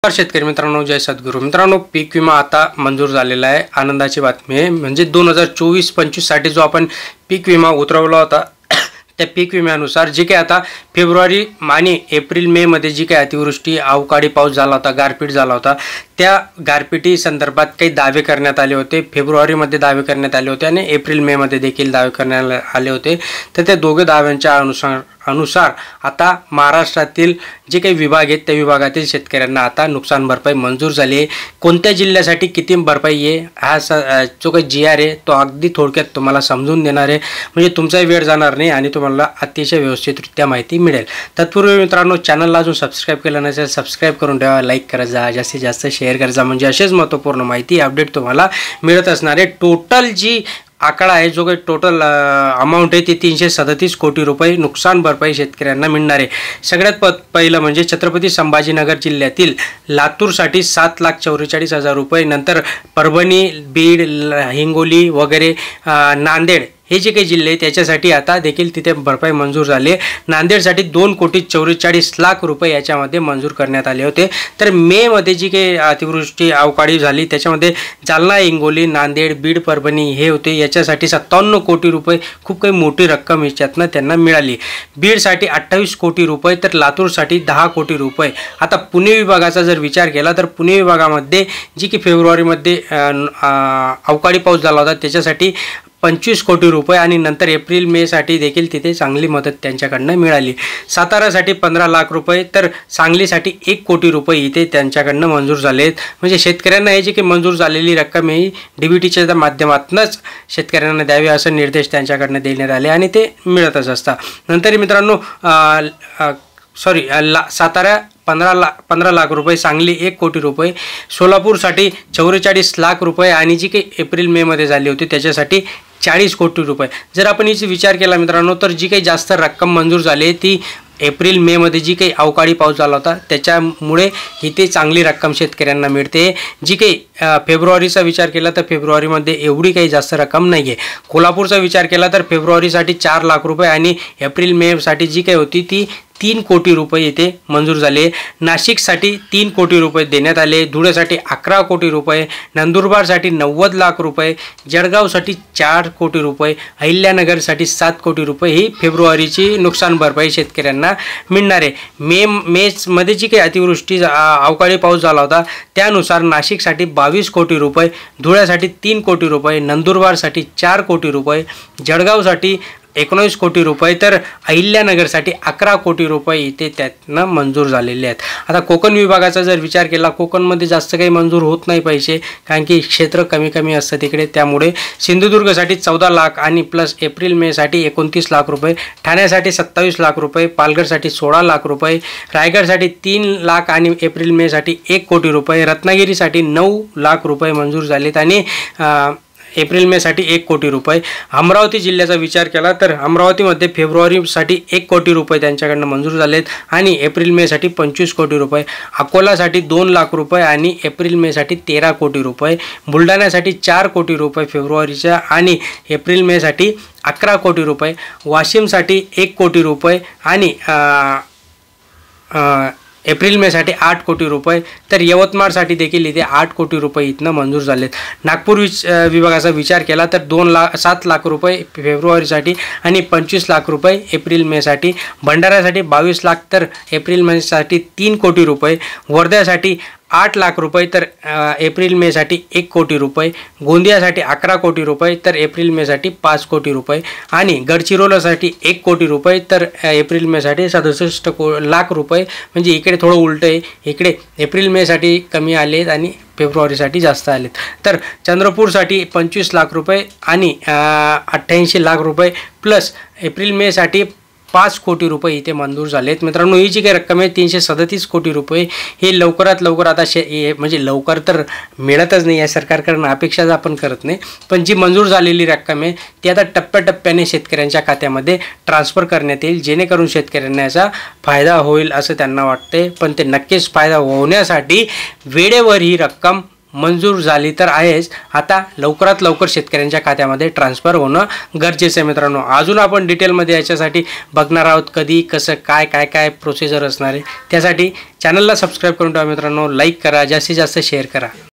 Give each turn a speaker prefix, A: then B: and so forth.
A: शेतकरी मित्रांनो, जय सद्गुरू मित्रांनो, पीक विमा आता मंजूर झालेला आहे। आनंदाची बातमी आहे। म्हणजे 2024-25 साठी जो आपण पीक विमा उतरवला होता त्या पीक विम्यानुसार जे काही आता फेब्रुवारी आणि एप्रिल मे मध्ये जी काही अतिवृष्टी अवकाळी पाऊस झाला होता, गारपीट झाला होता, त्या गारपिटी संदर्भात काही दावे करण्यात आले होते। फेब्रुवारी मध्ये दावे करण्यात आले होते आणि एप्रिल मे मध्ये देखील दावे करण्यात आले होते। तर त्या दोघे दाव्यांच्या अनुसार आता महाराष्ट्रातील जे काही विभाग आहेत त्या विभागातील शेतकऱ्यांना आता नुकसान भरपाई मंजूर झाली आहे। कोणत्या जिल्ह्यासाठी किती भरपाई आहे हा जो काही GR आहे तो अगदी थोडक्यात तुम्हाला समजून देणार आहे। म्हणजे तुमचाही वेळ जाणार नाही आणि तुम्हाला अतिशय व्यवस्थितरित्या माहिती मिळेल। तत्पूर्वी मित्रांनो, चॅनलला अजून सबस्क्राइब केलं नसेल सबस्क्राइब करून ठेवा, लाईक करा, जास्तीत जास्त शेअर करा, म्हणजे असेच महत्त्वपूर्ण माहिती अपडेट तुम्हाला मिळत असणार आहे। टोटल जी आकडा आहे, जो काही टोटल अमाऊंट आहे ती 337 कोटी रुपये नुकसान भरपाई शेतकऱ्यांना मिळणार आहे। सगळ्यात पहिलं म्हणजे छत्रपती संभाजीनगर जिल्ह्यातील लातूरसाठी 7,44,000 रुपये, नंतर परभणी, बीड, हिंगोली वगैरे, नांदेड हे जे काही जिल्हे त्याच्यासाठी आता देखील तिथे भरपाई मंजूर झाली आहे। नांदेडसाठी 2,44,00,000 रुपये याच्यामध्ये मंजूर करण्यात आले होते। तर मे मध्ये जी काही अतिवृष्टी अवकाळी झाली त्याच्यामध्ये जालना, हिंगोली, नांदेड, बीड, परभणी हे होते, याच्यासाठी 57 कोटी रुपये, खूप काही मोठी रक्कम याच्यातनं त्यांना मिळाली। बीडसाठी 28 कोटी रुपये, तर लातूरसाठी 10 कोटी रुपये। आता पुणे विभागाचा जर विचार केला तर पुणे विभागामध्ये जी की फेब्रुवारीमध्ये अवकाळी पाऊस झाला होता त्याच्यासाठी 25 कोटी रुपये आणि नंतर एप्रिल मे साठी देखील तिथे चांगली मदत त्यांच्याकडनं मिळाली। सातारासाठी 15 लाख रुपये, तर सांगलीसाठी 1 कोटी रुपये इथे त्यांच्याकडनं मंजूर झाले आहेत। म्हणजे शेतकऱ्यांना हे जी की मंजूर झालेली रक्कम ही DBTच्या माध्यमातूनच शेतकऱ्यांना द्यावी असे निर्देश त्यांच्याकडनं देण्यात आले आणि ते मिळतच असतात। नंतर मित्रांनो सातारा 15 लाख रुपये, सांगली 1 कोटी रुपये, सोलापूरसाठी 44 लाख रुपये आणि जी काही एप्रिल मे मध्ये झाली होती त्याच्यासाठी 40 कोटी रुपये। जर आपण याचा विचार केला मित्रांनो तर जी काही जास्त रक्कम मंजूर झाली ती एप्रिल मे मध्ये जी काही अवकाळी पाऊस झाला होता त्याच्यामुळे इथे चांगली रक्कम शेतकऱ्यांना मिळते। जी काही फेब्रुवारीचा विचार केला तर फेब्रुवारीमध्ये एवढी काही जास्त रक्कम नाही आहे। कोल्हापूरचा विचार केला तर फेब्रुवारीसाठी 4 लाख रुपये आणि एप्रिल मे साठी जी काही होती ती 3 कोटी रुपये इथे मंजूर झाले। नाशिकसाठी 3 कोटी रुपये देण्यात आले, धुळ्यासाठी 11 कोटी रुपये, नंदुरबारसाठी 90 लाख रुपये, जळगावसाठी 4 कोटी रुपये, अहिल्यानगरसाठी 7 कोटी रुपये ही फेब्रुवारीची नुकसान भरपाई शेतकऱ्यांना मिळणार आहे। मे मध्ये जी काही अतिवृष्टी अवकाळी पाऊस झाला होता त्यानुसार नाशिकसाठी 22 कोटी रुपये, धुळ्यासाठी 3 कोटी रुपये, नंदुरबारसाठी 4 कोटी रुपये, जळगावसाठी 19 कोटी रुपये, तर अहिल्यानगरसाठी 11 कोटी रुपये इथे त्यातनं मंजूर झालेले आहेत। आता कोकण विभागाचा जर विचार केला, कोकणमध्ये जास्त काही मंजूर होत नाही पैसे, कारण की क्षेत्र कमी असतं तिकडे, त्यामुळे सिंधुदुर्गसाठी 14 लाख आणि प्लस एप्रिल मे साठी 29 लाख रुपये, ठाण्यासाठी 27 लाख रुपये, पालघरसाठी 16 लाख रुपये, रायगडसाठी 3 लाख आणि एप्रिल मे साठी 1 कोटी रुपये, रत्नागिरीसाठी 9 लाख रुपये मंजूर झालेत आणि एप्रिल मे साठी 1 कोटी रुपये। अमरावती जिल्ह्याचा विचार केला तर अमरावतीमध्ये फेब्रुवारीसाठी 1 कोटी रुपये त्यांच्याकडनं मंजूर झालेत आणि एप्रिल मे साठी 25 कोटी रुपये, अकोलासाठी 2 लाख रुपये आणि एप्रिल मे साठी 13 कोटी रुपये, बुलढाण्यासाठी 4 कोटी रुपये फेब्रुवारीच्या आणि एप्रिल मे साठी 11 कोटी रुपये, वाशिमसाठी 1 कोटी रुपये आणि एप्रिल मे साठी 8 कोटी रुपये, तर यवतमाळसाठी देखील इथे 8 कोटी रुपये इथनं मंजूर झालेत। नागपूर विभागाचा विचार केला तर 7 लाख रुपये फेब्रुवारीसाठी आणि 25 लाख रुपये एप्रिल मे साठी, भंडाऱ्यासाठी 22 लाख तर एप्रिल मे साठी 3 कोटी रुपये, वर्ध्यासाठी 8 लाख रुपये तर एप्रिल मे साठी 1 कोटी रुपये, गोंदियासाठी 11 कोटी रुपये तर एप्रिल मे साठी 5 कोटी रुपये आणि गडचिरोलीसाठी 1 कोटी रुपये तर एप्रिल मे साठी 67 लाख रुपये। म्हणजे इकडे थोडं उलट आहे, इकडे एप्रिल मे साठी कमी आलेत आणि फेब्रुवारीसाठी जास्त आलेत। तर चंद्रपूरसाठी 25 लाख रुपये आणि 88 लाख रुपये प्लस एप्रिल मे साठी 5 कोटी रुपये इथे मंजूर झालेत। मित्रांनो, ही जी काही रक्कम आहे 337 कोटी रुपये हे लवकरात लवकर आता म्हणजे लवकर तर मिळतच नाही, या सरकारकडून अपेक्षाच आपण करत नाही, पण जी मंजूर झालेली रक्कम आहे ती आता टप्प्याटप्प्याने शेतकऱ्यांच्या खात्यामध्ये ट्रान्सफर करण्यात येईल, जेणेकरून शेतकऱ्यांना याचा फायदा होईल असं त्यांना वाटते। पण ते नक्कीच फायदा होण्यासाठी वेळेवर ही रक्कम मंजूर झाली तर आहेच, आता लवकरात लवकर शेतकऱ्यांच्या खात्यामध्ये ट्रान्सफर होणं गरजेचं आहे मित्रांनो। अजून आपण डिटेलमध्ये याच्यासाठी बघणार आहोत, कधी कसं काय प्रोसिजर असणार आहे। त्यासाठी चॅनलला सबस्क्राईब करून ठेवा मित्रांनो, लाईक करा, जास्तीत जास्त शेअर करा।